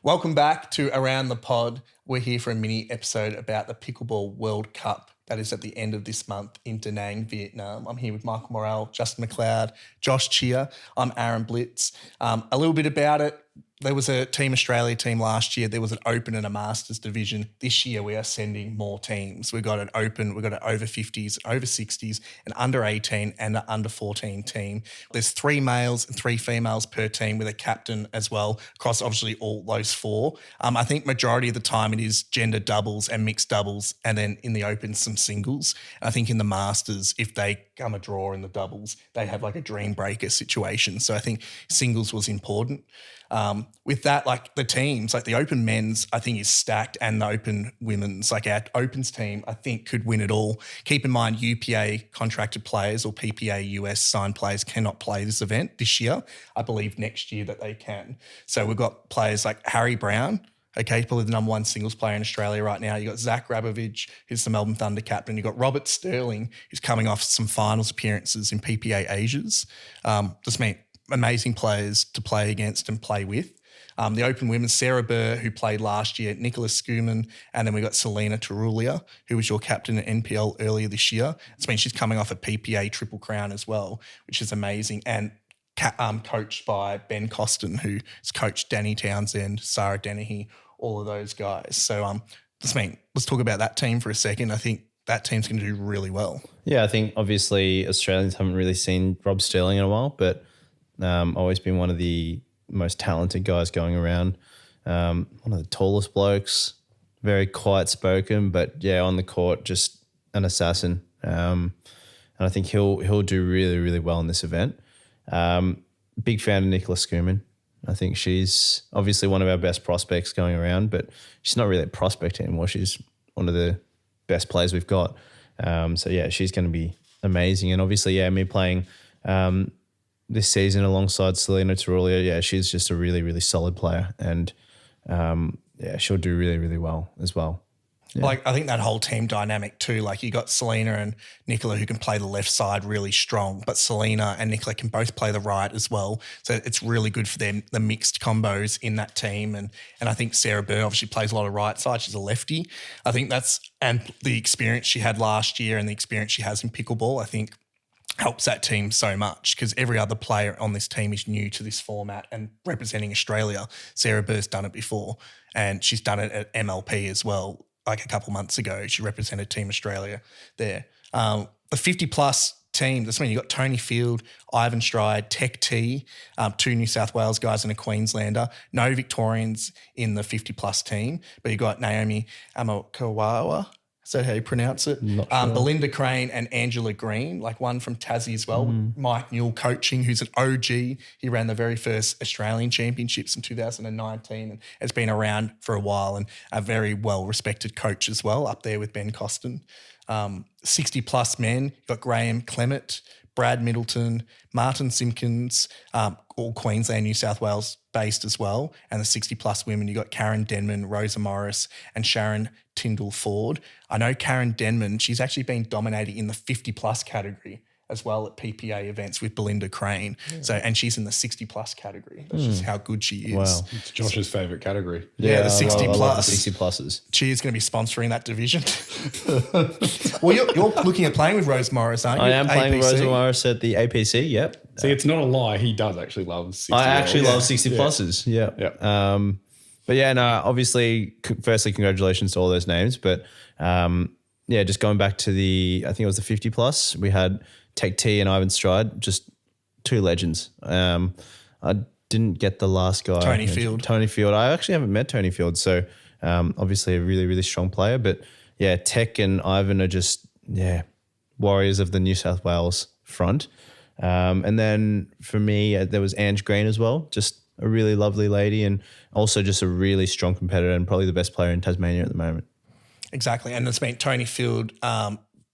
Welcome back to Around the Pod. We're here for a mini episode about the Pickleball World Cup that is at the end of this month in Da Nang, Vietnam. I'm here with Michael Murrell, Justin McLeod, Josh Chia. I'm Aaron Blitz. A little bit about it. There was a Team Australia team last year. There was an Open and a Masters division. This year we are sending more teams. We've got an Open, we've got an over 50s, over 60s, an under 18 and an under 14 team. There's 3 males and 3 females per team with a captain as well across obviously all those 4. I think majority of the time it is gender doubles and mixed doubles, and then in the Open some singles. I think in the Masters, if they come a draw in the doubles, they have like a dream breaker situation. So I think singles was important. With that, like the teams, like the Open men's, I think is stacked, and the Open women's, like our Opens team, I think could win it all. Keep in mind, UPA contracted players or PPA US signed players cannot play this event this year. I believe next year that they can. So we've got players like Harry Brown, okay, probably the number 1 singles player in Australia right now. You got Zach Grabovic, who's the Melbourne Thunder captain. You got Robert Sterling, who's coming off some finals appearances in PPA Asias. Just mean amazing players to play against and play with. The Open women, Sarah Burr, who played last year, Nicola Schoeman, and then we got Selena Tarulia, who was your captain at NPL earlier this year. It's mean she's coming off a PPA Triple Crown as well, which is amazing. And coached by Ben Costin, who's coached Danny Townsend, Sarah Dennehy, all of those guys. So let's talk about that team for a second. I think that team's going to do really well. Yeah, I think obviously Australians haven't really seen Rob Sterling in a while, but always been one of the most talented guys going around. One of the tallest blokes, very quiet spoken, but yeah, on the court, just an assassin. And I think he'll do really, really well in this event. Big fan of Nicola Schoeman. I think she's obviously one of our best prospects going around, but she's not really a prospect anymore. She's one of the best players we've got. So yeah, she's going to be amazing. And obviously, yeah, me playing this season alongside Selena Tarulia, yeah, she's just a really, really solid player. And yeah, she'll do really, really well as well. Yeah. Like I think that whole team dynamic too, like you got Selena and Nicola who can play the left side really strong, but Selena and Nicola can both play the right as well. So it's really good for them, the mixed combos in that team. And I think Sarah Burr obviously plays a lot of right side. She's a lefty. I think and the experience she had last year and the experience she has in pickleball, I think helps that team so much because every other player on this team is new to this format and representing Australia. Sarah Burr's done it before and she's done it at MLP as well. Like a couple months ago, she represented Team Australia there. The 50-plus team, that's when you got Tony Field, Ivan Stride, Tech T, 2 New South Wales guys and a Queenslander. No Victorians in the 50-plus team, but you got Naomi Amakawawa. Is that how you pronounce it? Not sure. Belinda Crane and Angela Green, like one from Tassie as well. Mike Newell coaching, who's an OG. He ran the very first Australian Championships in 2019 and has been around for a while and a very well-respected coach as well, up there with Ben Costin. 60-plus men, you've got Graham Clement, Brad Middleton, Martin Simpkins, all Queensland, New South Wales based as well. And the 60-plus women, you got Karen Denman, Rosa Morris and Sharon Tyndall Ford. I know Karen Denman, she's actually been dominating in the 50-plus category as well at PPA events with Belinda Crane. Yeah. So, and she's in the 60-plus category. That's just how good she is. Wow. It's Josh's favourite category. Yeah, the 60 I plus. love the 60 pluses. She is going to be sponsoring that division. Well, you're looking at playing with Rose Morris, aren't you? I am playing with APC. Rosa Morris at the APC, yep. See, it's not a lie. He does actually love 60. I actually love 60 pluses, yeah. But yeah, no, obviously, firstly, congratulations to all those names. But yeah, just going back to I think it was the 50 plus, we had Tech T and Ivan Stride, just 2 legends. I didn't get the last guy. Tony Field. I actually haven't met Tony Field. So obviously a really, really strong player. But yeah, Tech and Ivan are just, warriors of the New South Wales front. And then for me, there was Ange Green as well, just a really lovely lady and also just a really strong competitor and probably the best player in Tasmania at the moment. Exactly. And it's been Tony Field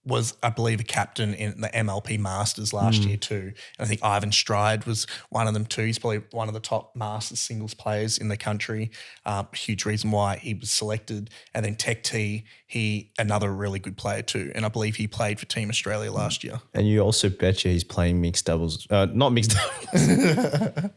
was, I believe, a captain in the MLP Masters last year too. And I think Ivan Stride was one of them too. He's probably one of the top Masters singles players in the country. Huge reason why he was selected. And then Tech T, another really good player too. And I believe he played for Team Australia last year. And you also betcha he's playing mixed doubles. Not mixed doubles.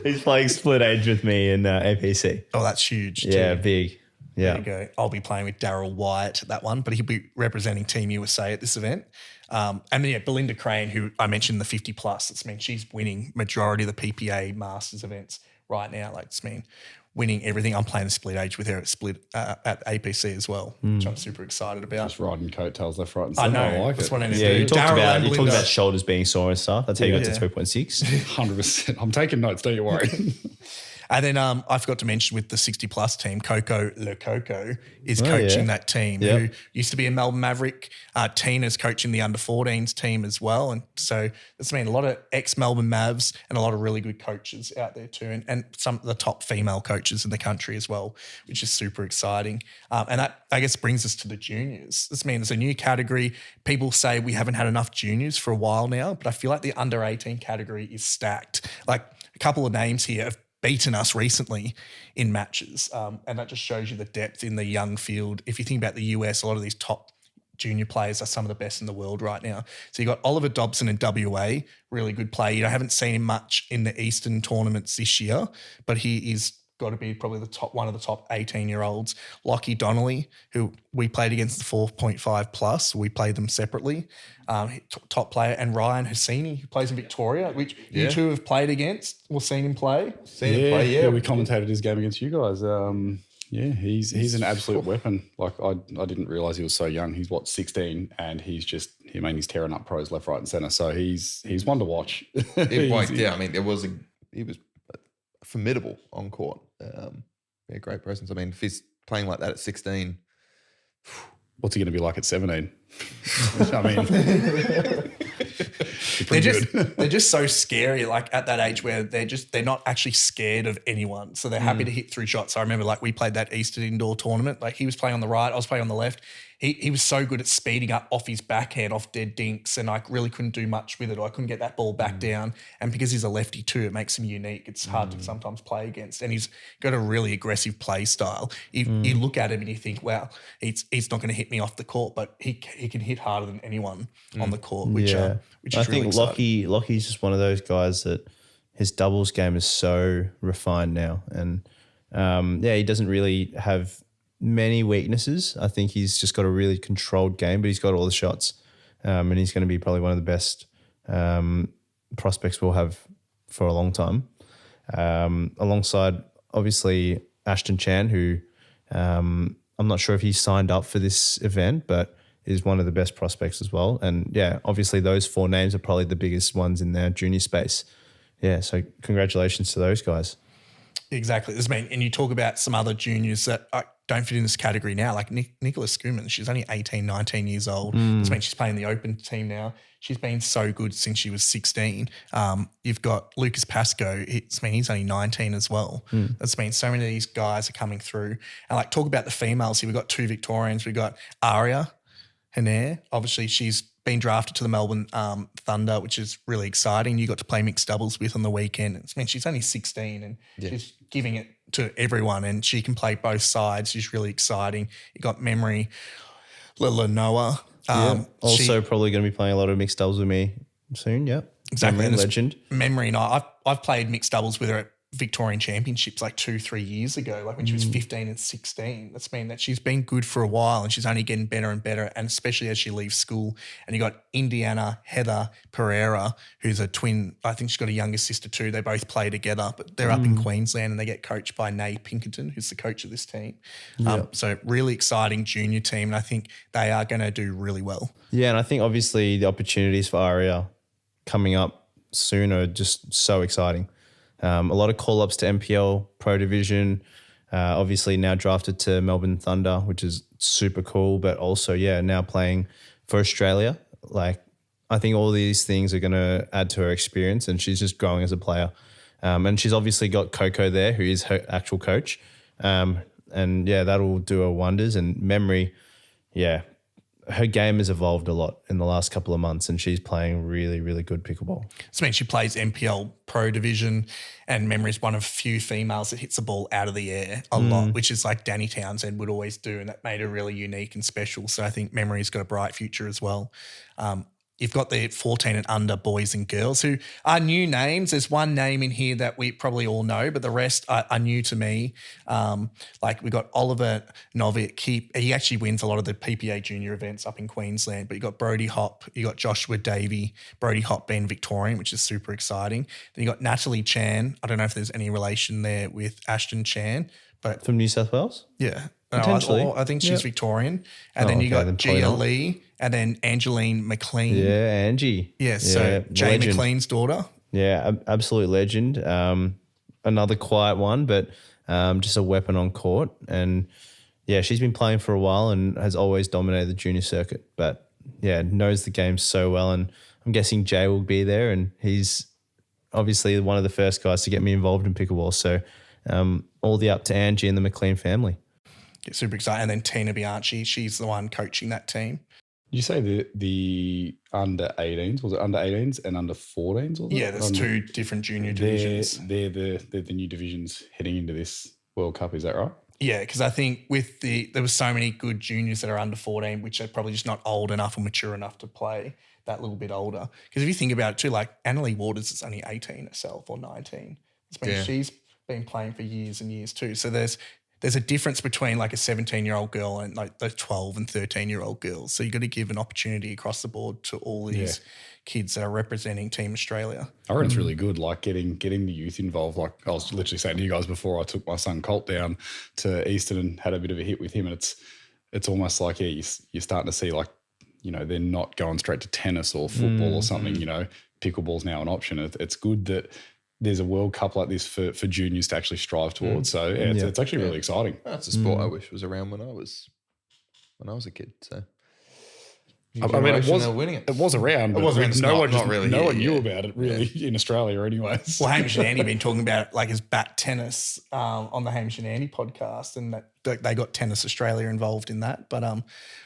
He's playing split age with me in APC. Oh, that's huge too. Yeah, big. Yeah. There you go. I'll be playing with Daryl Wyatt at that one, but he'll be representing Team USA at this event. And then, Belinda Crane, who I mentioned, the 50 plus. It's mean she's winning majority of the PPA Masters events right now. Like, it's mean winning everything. I'm playing the split age with her at APC as well, which I'm super excited about. Just riding coattails left, right, and I centre. know. I like That's it. what I need Yeah, to do. you talked Daryl about shoulders being sore and stuff. That's how you got to 3.6. 100%. I'm taking notes. Don't you worry. And then I forgot to mention with the 60 plus team, Coco Le Coco is coaching that team, who used to be a Melbourne Maverick. Tina's coaching the under 14s team as well. And so that's a lot of ex-Melbourne Mavs and a lot of really good coaches out there too, and some of the top female coaches in the country as well, which is super exciting. And that, I guess, brings us to the juniors. This means a new category. People say we haven't had enough juniors for a while now, but I feel like the under 18 category is stacked. Like, a couple of names here have beaten us recently in matches. And that just shows you the depth in the young field. If you think about the US, a lot of these top junior players are some of the best in the world right now. So you got Oliver Dobson in WA, really good player. I haven't seen him much in the Eastern tournaments this year, but he is got to be probably one of the top 18-year-olds. Lockie Donnelly, who we played against the 4.5 plus. We played them separately. Top player. And Ryan Hassini, who plays in Victoria, which you two have played against or seen him play. Yeah, we commentated his game against you guys. He's an absolute weapon. Like, I didn't realise he was so young. He's 16, and he's tearing up pros left, right, and centre. So he's one to watch. He was formidable on court. Great presence. I mean, if he's playing like that at 16, what's he going to be like at 17? I mean, they're just so scary. Like, at that age where they're not actually scared of anyone, so they're happy to hit through shots. I remember, like, we played that Eastern indoor tournament. Like, he was playing on the right, I was playing on the left. He was so good at speeding up off his backhand, off dead dinks, and I really couldn't do much with it. I couldn't get that ball back down. And because he's a lefty too, it makes him unique. It's hard to sometimes play against. And he's got a really aggressive play style. You look at him and you think, wow, he's not going to hit me off the court, but he can hit harder than anyone on the court, which is really exciting. Lockie's just one of those guys that his doubles game is so refined now. And, he doesn't really have many weaknesses. I think he's just got a really controlled game, but he's got all the shots, and he's going to be probably one of the best prospects we'll have for a long time. Alongside, obviously, Ashton Chan, who I'm not sure if he's signed up for this event, but is one of the best prospects as well. And obviously those four names are probably the biggest ones in their junior space. Yeah, so congratulations to those guys. Exactly. And you talk about some other juniors that don't fit in this category now, like Nicola Schoeman. She's only 18, 19 years old. She's playing the Open team now. She's been so good since she was 16. You've got Lucas Pascoe. He's only 19 as well. That's mean so many of these guys are coming through. And like, talk about the females here. We've got two Victorians. We've got Aria Hanair. Obviously, she's been drafted to the Melbourne Thunder, which is really exciting. You got to play mixed doubles with on the weekend. She's only 16 and she's giving it to everyone, and she can play both sides. She's really exciting. You got Memory Lilanoa. Also probably going to be playing a lot of mixed doubles with me soon. Yep. Exactly. Memory legend. Memory and I've played mixed doubles with her at Victorian Championships like 2-3 years ago, like when she was 15 and 16. That's mean that she's been good for a while and she's only getting better and better, and especially as she leaves school. And you got Indiana Heather Pereira, who's a twin. I think she's got a younger sister too. They both play together, but they're up in Queensland and they get coached by Nay Pinkerton, who's the coach of this team. So really exciting junior team, and I think they are going to do really well. Yeah, and I think obviously the opportunities for Aria coming up soon are just so exciting. A lot of call-ups to MPL Pro Division, obviously now drafted to Melbourne Thunder, which is super cool, but also, now playing for Australia. Like, I think all these things are going to add to her experience, and she's just growing as a player. And she's obviously got Coco there, who is her actual coach. And that'll do her wonders. And Memory, her game has evolved a lot in the last couple of months, and she's playing really, really good pickleball. I mean, she plays MPL Pro Division, and Memory's one of few females that hits the ball out of the air a lot, which is like Danny Townsend would always do, and that made her really unique and special. So I think Memory's got a bright future as well. You've got the 14 and under boys and girls who are new names. There's one name in here that we probably all know, but the rest are new to me. Like we got Oliver Novick. He actually wins a lot of the PPA junior events up in Queensland, but you got Brody Hop, you got Joshua Davey, Brody Hop being Victorian, which is super exciting. Then you got Natalie Chan. I don't know if there's any relation there with Ashton Chan, but From New South Wales? yeah. Potentially. I think she's Yep. Victorian. And then you got then probably Gia not. Lee and then Angeline McLean. Yeah, Angie. Yeah, so Jay legend. McLean's daughter. Yeah, absolute legend. Another quiet one, but just a weapon on court. And yeah, she's been playing for a while and has always dominated the junior circuit. But yeah, knows the game so well. And I'm guessing Jay will be there, and he's obviously one of the first guys to get me involved in pickleball. So all the up to Angie and the McLean family. Get super excited. And then Tina Bianchi, she's the one coaching that team. You say the under 18s, was it under 18s and under 14s? Was it? Yeah, there's two different junior divisions. They're the new divisions heading into this World Cup, is that right? Yeah, because I think there was so many good juniors that are under 14, which are probably just not old enough or mature enough to play that little bit older. Because if you think about it too, like Annalie Waters is only 18 herself or 19. She's been playing for years and years too. So there's a difference between like a 17-year-old girl and like those 12 and 13-year-old girls. So you've got to give an opportunity across the board to all these kids that are representing Team Australia. I reckon it's really good, like getting the youth involved. Like I was literally saying to you guys before, I took my son Colt down to Easton and had a bit of a hit with him, and it's almost like you're starting to see, like, you know, they're not going straight to tennis or football or something. You know, pickleball's now an option. It's good that there's a World Cup like this for juniors to actually strive towards. So yeah, it's actually really exciting. That's a sport I wish was around when I was a kid. So I mean, winning it. it was around, but was around, it's no not- one not really here, knew yeah. about it really in Australia anyways. Well, Hamish and Andy been talking about it like as bat tennis on the Hamish and Andy podcast, and that they got Tennis Australia involved in that. But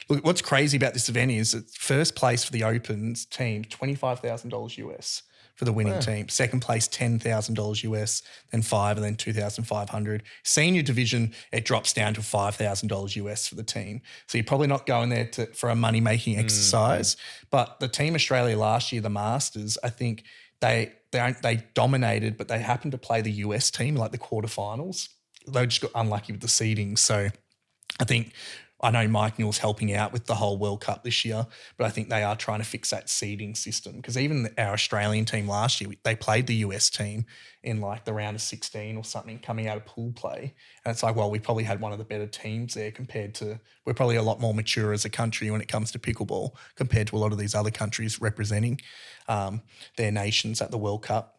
look, what's crazy about this event is that first place for the Opens team, $25,000 US for the winning team. Second place, $10,000 US, then $5,000 and then $2,500. Senior division, it drops down to $5,000 US for the team. So you're probably not going there for a money-making exercise. But the Team Australia last year, the Masters, I think they dominated, but they happened to play the US team like the quarterfinals. They just got unlucky with the seeding. So I know Mike Newell's helping out with the whole World Cup this year, but I think they are trying to fix that seeding system, because even our Australian team last year, they played the US team in like the round of 16 or something coming out of pool play. And it's like, well, we probably had one of the better teams there we're probably a lot more mature as a country when it comes to pickleball compared to a lot of these other countries representing their nations at the World Cup.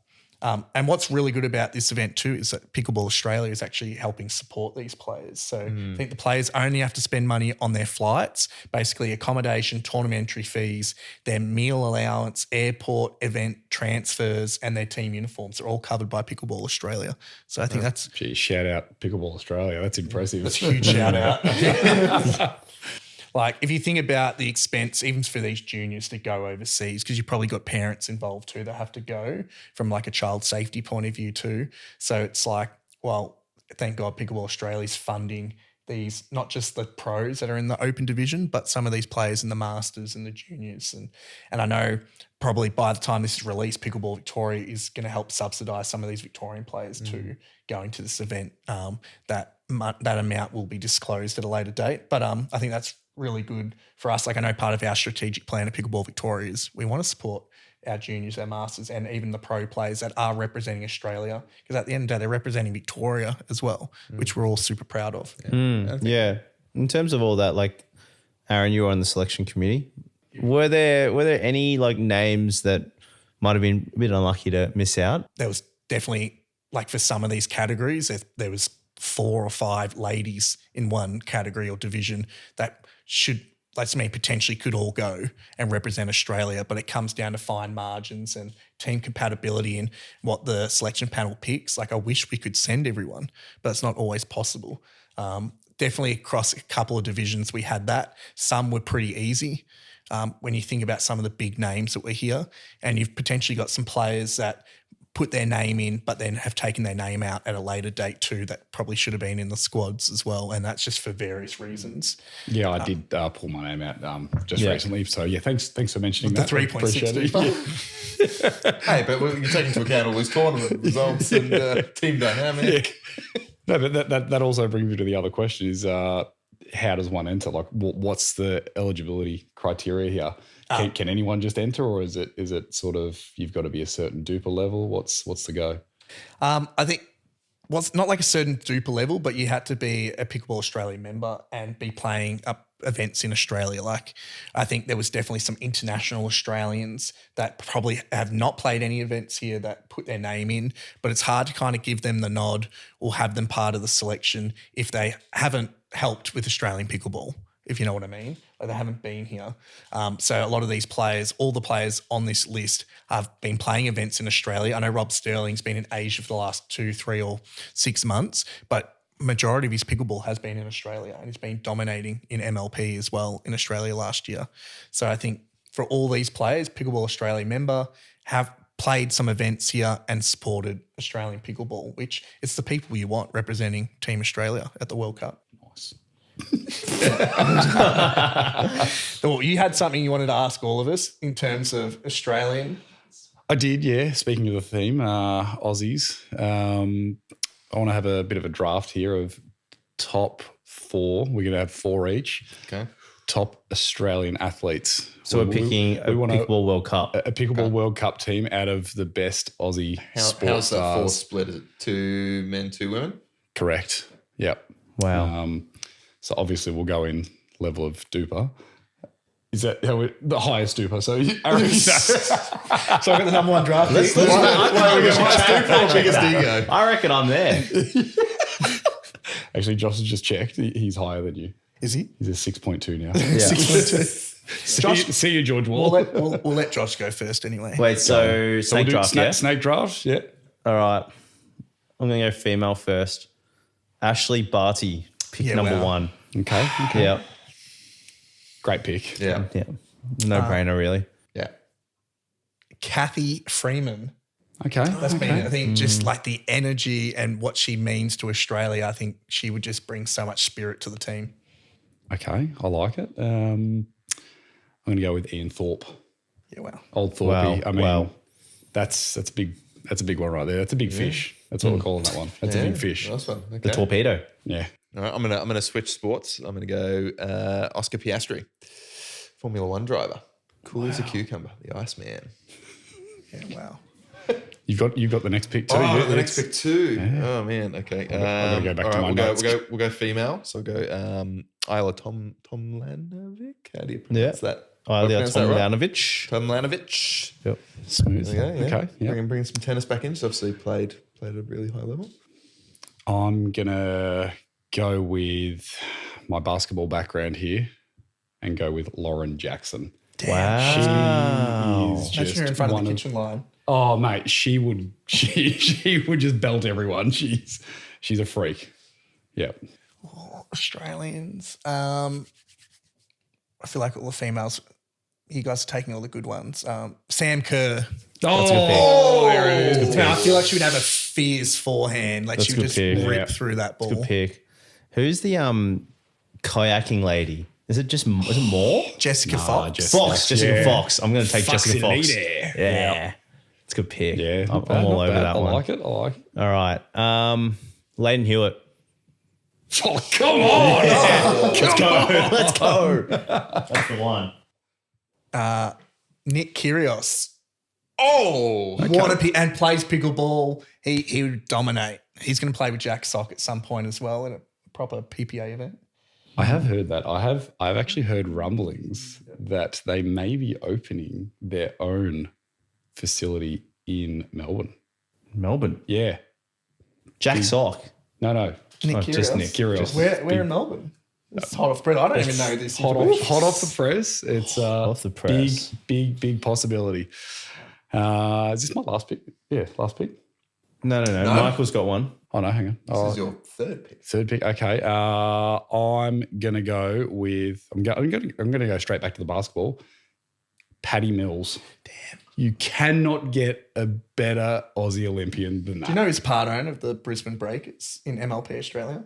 And what's really good about this event too is that Pickleball Australia is actually helping support these players. So I think the players only have to spend money on their flights, basically accommodation, tournament entry fees, their meal allowance, airport, event transfers, and their team uniforms are all covered by Pickleball Australia. So I think that's Gee, shout out Pickleball Australia. That's impressive. a huge shout out. Like if you think about the expense, even for these juniors to go overseas, because you've probably got parents involved too that have to go from like a child safety point of view too. So it's like, well, thank God Pickleball Australia's funding these, not just the pros that are in the open division, but some of these players in the Masters and the juniors. And I know probably by the time this is released, Pickleball Victoria is going to help subsidise some of these Victorian players too going to this event. That amount will be disclosed at a later date. But I think that's really good for us. Like I know part of our strategic plan at Pickleball Victoria is we want to support our juniors, our masters, and even the pro players that are representing Australia, because at the end of the day, they're representing Victoria as well, which we're all super proud of. Yeah. In terms of all that, like Aaron, you were on the selection committee. Were there any like names that might have been a bit unlucky to miss out? There was definitely, like for some of these categories, there was 4 or 5 ladies in one category or division that potentially could all go and represent Australia, but it comes down to fine margins and team compatibility and what the selection panel picks. Like I wish we could send everyone, but it's not always possible. definitely across a couple of divisions we had that. Some were pretty easy when you think about some of the big names that were here, and you've potentially got some players that put their name in but then have taken their name out at a later date too that probably should have been in the squads as well, and that's just for various reasons. Yeah, I did pull my name out just recently. So, yeah, thanks for mentioning The that. 3.6. Hey, but you take into account all these tournament results and team dynamic. Yeah. No, but that also brings me to the other question is how does one enter? Like, what's the eligibility criteria here? Can anyone just enter, or is it sort of you've got to be a certain duper level? What's the go? I think not like a certain duper level, but you had to be a Pickleball Australia member and be playing up events in Australia. Like, I think there was definitely some international Australians that probably have not played any events here that put their name in, but it's hard to kind of give them the nod or have them part of the selection if they haven't helped with Australian pickleball, if you know what I mean. Like, they haven't been here. So a lot of these players, all the players on this list have been playing events in Australia. I know Rob Sterling's been in Asia for the last 2, 3 or 6 months, but majority of his pickleball has been in Australia, and he's been dominating in MLP as well in Australia last year. So I think for all these players, Pickleball Australia member, have played some events here and supported Australian pickleball, which it's the people you want representing Team Australia at the World Cup. Nice. So you had something you wanted to ask all of us in terms of Australian? I did, yeah. Speaking of the theme, Aussies, I want to have a bit of a draft here of top 4. We're going to have 4 each. Okay. Top Australian athletes. So we're picking a Pickleball World Cup. A Pickleball World Cup team out of the best Aussie sports How's that 4 stars. split? Is it 2 men, 2 women? Correct. Yep. Wow. So obviously we'll go in level of duper. Is that the highest duper? So I reckon So I got the number 1 draft pick. Biggest ego. I reckon I'm there. Actually, Josh has just checked. He's higher than you. Is he? He's a 6.2 now. Yeah. 6.2. See you, George Wall. We'll let Josh go first anyway. Wait, so So we'll snake do draft, yeah? snake draft, yeah. All right. I'm going to go female first. Ashley Barty, pick Yeah, number wow. 1. Okay. Yeah. Great pick. Yeah. Yeah. No brainer, really. Yeah. Cathy Freeman. Okay. That's been, I think, Mm. just like the energy and what she means to Australia. I think she would just bring so much spirit to the team. Okay. I like it. I'm going to go with Ian Thorpe. Yeah, wow. Old Thorpe. Wow. I mean, Wow. that's a big one right there. That's a big fish. That's what we're calling that one. That's a big fish. Nice one. Okay. The torpedo. Yeah. All right, I'm gonna switch sports. I'm gonna go Oscar Piastri, Formula 1 driver. Cool as a cucumber, the Iceman. Yeah, wow. You've got the next pick too. Oh, the next pick too. Oh man, okay. I've gotta go back all to my notes. We'll go female. So we'll go Isla Tomljanovic. How do you pronounce that? Ilya Pronounce that right? Tomljanovic. Tomljanovic. Yep. Smooth. There you go, yeah. Okay. Yeah. Bring some tennis back in. So obviously played at a really high level. I'm gonna go with my basketball background here and go with Lauren Jackson. Wow. She is Imagine just her in front of one the kitchen line. Oh mate, she would just belt everyone. She's a freak. Yeah. Australians. I feel like all the females, you guys are taking all the good ones. Sam Kerr. That's a good pick. there it is. Now, I feel like she would have a fierce forehand. Like That's she a would good just pick. rip Yeah. through that ball. Good pick. Who's the kayaking lady? Is it Moore? Jessica Fox. Jessica Fox. I'm going to take Jessica Fox. Foxinita. Yeah. It's a good pick. Yeah. I'm all over that I one. like it. I like it. All right. Layden Hewitt. Oh, come on. Let's go. That's the one. Nick Kyrgios. Oh, And plays pickleball. He would dominate. He's going to play with Jack Sock at some point as well in a proper PPA event. I have heard that. I've actually heard rumblings that they may be opening their own facility in Melbourne. Melbourne. Yeah. Jack Sock. No. Nick Just Kyrgios. Nick Kyrgios. Where in Melbourne? It's hot off bread. I don't even know this. Hot off the press. It's Off the press. big possibility. Is this my last pick? Yeah, last pick. No. Michael's got one. Oh, no, hang on. This is your third pick. Third pick. Okay. I'm gonna go with. I'm gonna go straight back to the basketball. Paddy Mills. Damn. You cannot get a better Aussie Olympian than that. Do you know who's part owner of the Brisbane Breakers in MLP Australia?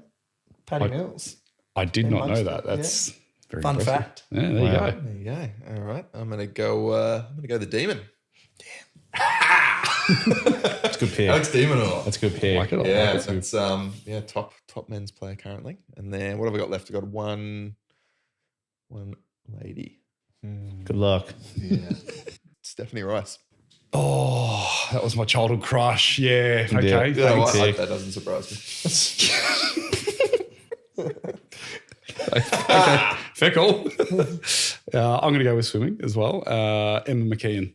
Paddy Mills. I did In not know Munster, that. That's very Fun impressive. fact. Yeah, there you Wow. go. There you go. All right. I'm gonna go the Demon. That's a good pick. Alex Demonor. That's a good pick. Like it. Yeah, Like it. it's top men's player currently. And then what have I got left? I've got one lady. Good luck. Yeah. Stephanie Rice. Oh, that was my childhood crush. Yeah. Okay. Yeah. Yeah, well, Thanks. pick. that doesn't surprise me. Okay. Fair call. I'm going to go with swimming as well. Emma McKeon.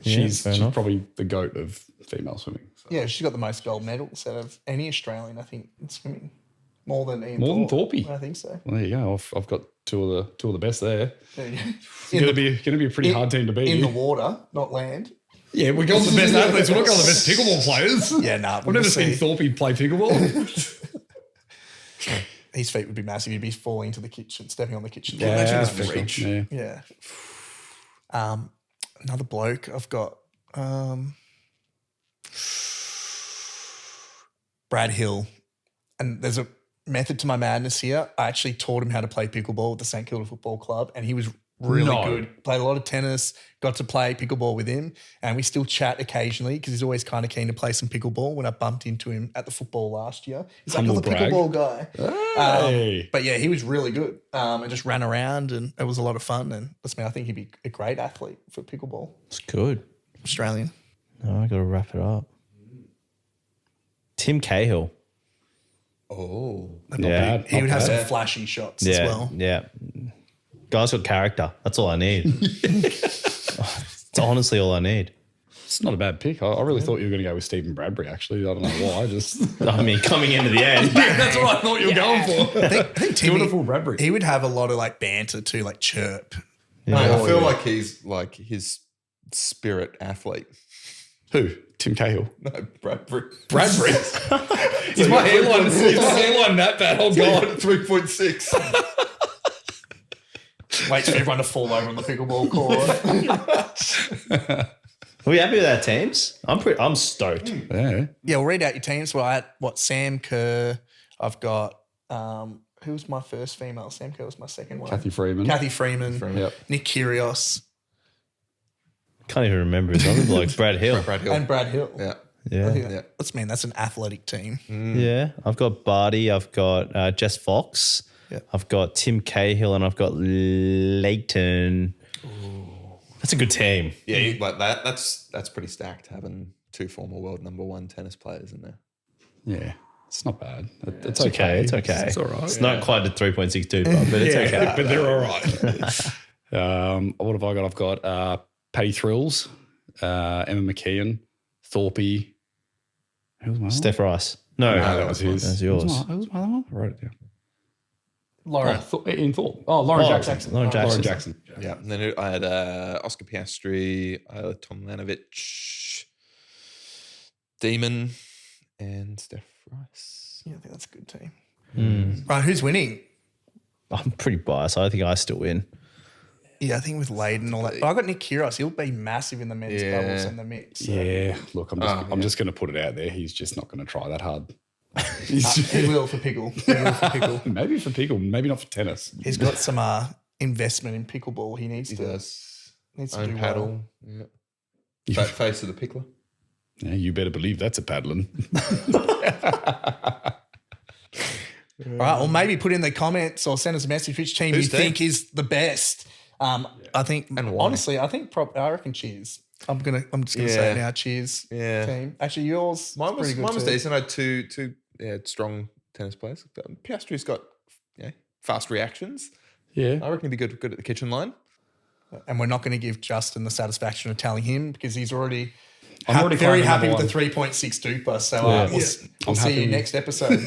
She's fair enough. probably the GOAT of female swimming. So. Yeah, she's got the most gold medals out of any Australian, I think, in swimming. More than Ian More than Thorpe. Thorpe. I think so. Well, there you go. I've got two of the best there. There you go. It's going to be a pretty hard team to beat. In the water, not land. Yeah, we got the best athletes. We're not got the best pickleball players. Yeah, nah. I've never seen Thorpe play pickleball. His feet would be massive. He'd be falling into the kitchen, stepping on the kitchen. Yeah, his fair call. reach. Yeah. Yeah. Another bloke I've got. Brad Hill. And there's a method to my madness here. I actually taught him how to play pickleball with the St Kilda Football Club, and he was really good. Played a lot of tennis, got to play pickleball with him, and we still chat occasionally because he's always kind of keen to play some pickleball. When I bumped into him at the football last year, he's like, Humble "Oh, the brag. pickleball guy." Hey. But yeah, he was really good and just ran around, and it was a lot of fun. And I think he'd be a great athlete for pickleball. It's good. Australian. No, I got to wrap it up. Tim Cahill. Oh. Yeah, He would have not some bad. flashy shots Yeah, as well. yeah. Guy's got character. That's all I need. It's honestly all I need. It's not a bad pick. I really thought you were going to go with Stephen Bradbury, actually. I don't know why. I mean, coming into the end. That's what I thought you were going for. I think Timmy, Beautiful Bradbury. he would have a lot of like banter too, like chirp. I feel like he's like his spirit athlete. Who? Tim Cahill. No, Bradbury. Bradbury. Is my hairline that bad? Oh, God. 3.6. Wait for everyone to fall over on the pickleball court. Are we happy with our teams? I'm stoked. Yeah. Yeah, we'll read out your teams. Well, I had Sam Kerr. I've got who was my first female? Sam Kerr was my second one. Cathy Freeman. Cathy Freeman. Yep. Nick Kyrgios. Can't even remember his other blokes. Brad Hill. Brad Hill. And Brad Hill. Yeah. I Yeah. think Yeah. that's an athletic team. Yeah. I've got Barty. I've got Jess Fox. Yeah. I've got Tim Cahill and I've got Leighton. That's a good team. Yeah, like that's pretty stacked having two former world number one tennis players in there. Yeah. It's not bad. It's It's okay. It's okay. It's all right. It's not quite the 3.62, but it's okay. But they're all right. What have I got? I've got Paddy Thrills, Emma McKeon, Thorpe. Who was my other Steph Rice. No, that was his. That's yours. Who was my other one? I wrote it down. Lauren. Ian Thorpe. Oh, Lauren Jackson. Lauren Jackson. Lauren Jackson. Yeah. And then I had Oscar Piastri, Tom Lanovich, Demon, and Steph Rice. Yeah, I think that's a good team. Hmm. Right, who's winning? I'm pretty biased. I think I still win. Yeah, I think with Leighton and all that. But I got Nick Kyrgios. He'll be massive in the men's Yeah. doubles and the mix. So. Yeah. Look, I'm just going to put it out there. He's just not going to try that hard. He will for pickle. He will for pickle. Maybe for pickle, maybe not for tennis. He's got some investment in pickleball. He needs He to does. needs to Own do paddle. well. Yeah. Face of the pickler. Yeah, you better believe that's a paddling. All right, or maybe put in the comments or send us a message which team Whose you team? think is the best. I think, And why? honestly, I reckon Cheers. I'm just gonna say it now. Cheers. Yeah. Team. Actually, yours. Mine was pretty good too. decent. I had two strong tennis players. Piastri's got fast reactions. Yeah. I reckon he'd be good at the kitchen line. And we're not going to give Justin the satisfaction of telling him because he's already. I'm already very claiming happy number with the 3.6 duper. So Yeah. we'll I'm see you happy. next episode.